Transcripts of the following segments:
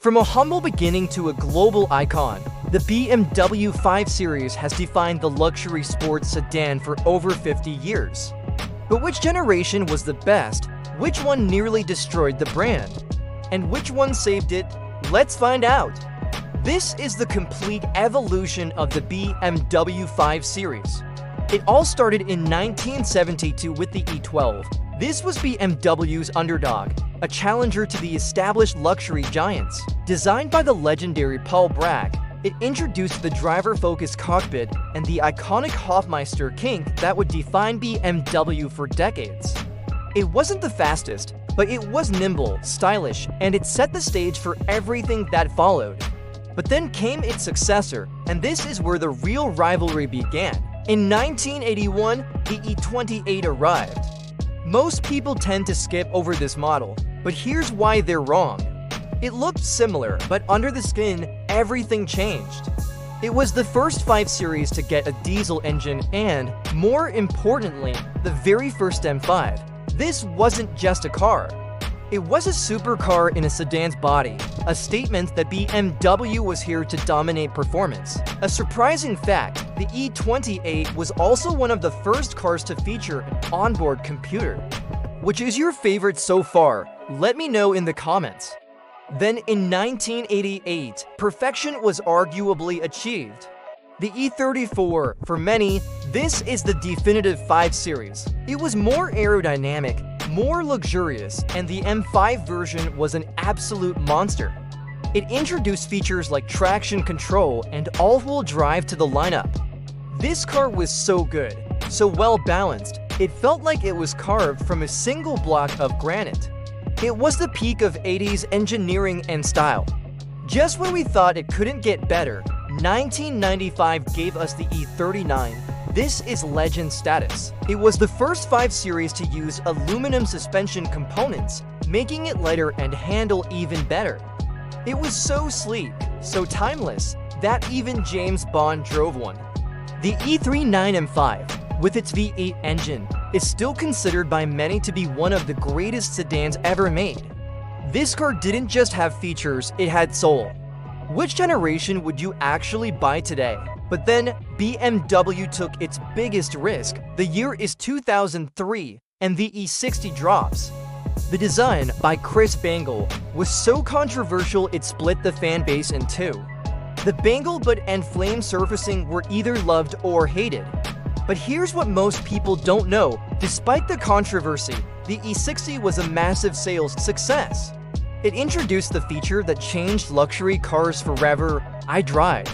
From a humble beginning to a global icon, the BMW 5 Series has defined the luxury sports sedan for over 50 years. But which generation was the best? Which one nearly destroyed the brand? And which one saved it? Let's find out! This is the complete evolution of the BMW 5 Series. It all started in 1972 with the E12. This was BMW's underdog, a challenger to the established luxury giants. Designed by the legendary Paul Bracq, it introduced the driver-focused cockpit and the iconic Hofmeister kink that would define BMW for decades. It wasn't the fastest, but it was nimble, stylish, and it set the stage for everything that followed. But then came its successor, and this is where the real rivalry began. In 1981, the E28 arrived. Most people tend to skip over this model, but here's why they're wrong. It looked similar, but under the skin, everything changed. It was the first 5 Series to get a diesel engine and, more importantly, the very first M5. This wasn't just a car. It was a supercar in a sedan's body, a statement that BMW was here to dominate performance. A surprising fact, the E28 was also one of the first cars to feature an onboard computer. Which is your favorite so far? Let me know in the comments. Then in 1988, perfection was arguably achieved. The E34, for many, this is the definitive 5 Series. It was more aerodynamic, more luxurious, and the M5 version was an absolute monster. It introduced features like traction control and all-wheel drive to the lineup. This car was so good, so well balanced, it felt like it was carved from a single block of granite. It was the peak of 80s engineering and style. Just when we thought it couldn't get better, 1995 gave us the E39. This is legend status. It was the first 5 Series to use aluminum suspension components, making it lighter and handle even better. It was so sleek, so timeless, that even James Bond drove one. The E39 M5, with its V8 engine, is still considered by many to be one of the greatest sedans ever made. This car didn't just have features, it had soul. Which generation would you actually buy today? But then, BMW took its biggest risk. The year is 2003, and the E60 drops. The design, by Chris Bangle, was so controversial it split the fan base in two. The Bangle butt and flame surfacing were either loved or hated. But here's what most people don't know. Despite the controversy, the E60 was a massive sales success. It introduced the feature that changed luxury cars forever, iDrive.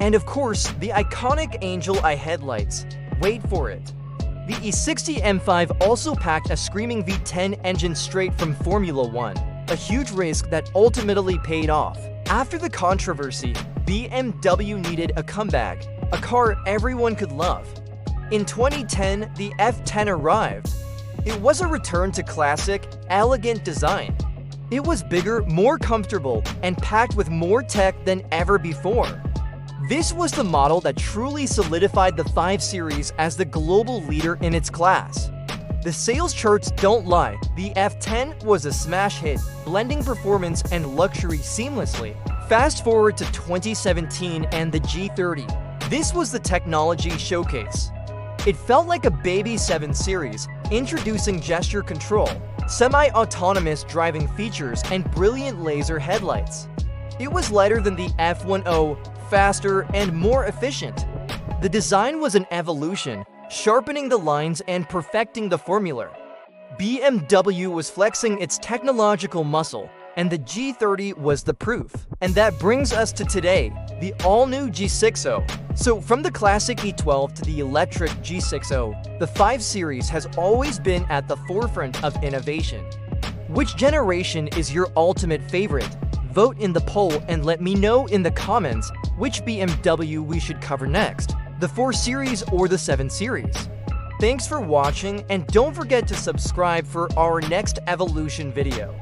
And of course, the iconic Angel Eye headlights. Wait for it. The E60 M5 also packed a screaming V10 engine straight from Formula One, a huge risk that ultimately paid off. After the controversy, BMW needed a comeback, a car everyone could love. In 2010, the F10 arrived. It was a return to classic, elegant design. It was bigger, more comfortable, and packed with more tech than ever before. This was the model that truly solidified the 5 Series as the global leader in its class. The sales charts don't lie, the F10 was a smash hit, blending performance and luxury seamlessly. Fast forward to 2017 and the G30. This was the technology showcase. It felt like a baby 7 Series, introducing gesture control, semi-autonomous driving features, and brilliant laser headlights. It was lighter than the F10, faster, and more efficient. The design was an evolution, sharpening the lines and perfecting the formula. BMW was flexing its technological muscle, and the G30 was the proof. And that brings us to today, the all-new G60. So from the classic E12 to the electric G60, the 5 Series has always been at the forefront of innovation. Which generation is your ultimate favorite? Vote in the poll and let me know in the comments which BMW we should cover next, the 4 Series or the 7 Series. Thanks for watching, and don't forget to subscribe for our next evolution video.